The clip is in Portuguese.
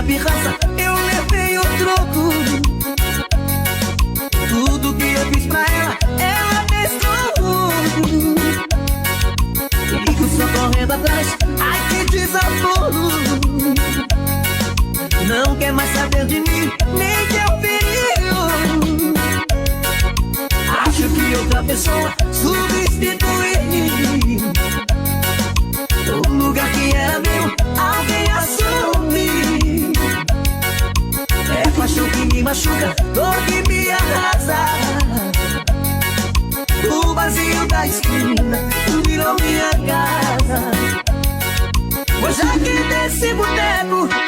minha pirraça, eu levei o troco. Tudo que eu fiz pra ela destruiu. Fico só correndo atrás, ai que desaforo. Não quer mais saber de mim, nem que eu perigo. Acho que outra pessoa substitui o lugar que era meu, alguém assume. É paixão que me machuca, dor que me arrasa. O vazio da esquina virou minha casa. Hoje aqui desse boteco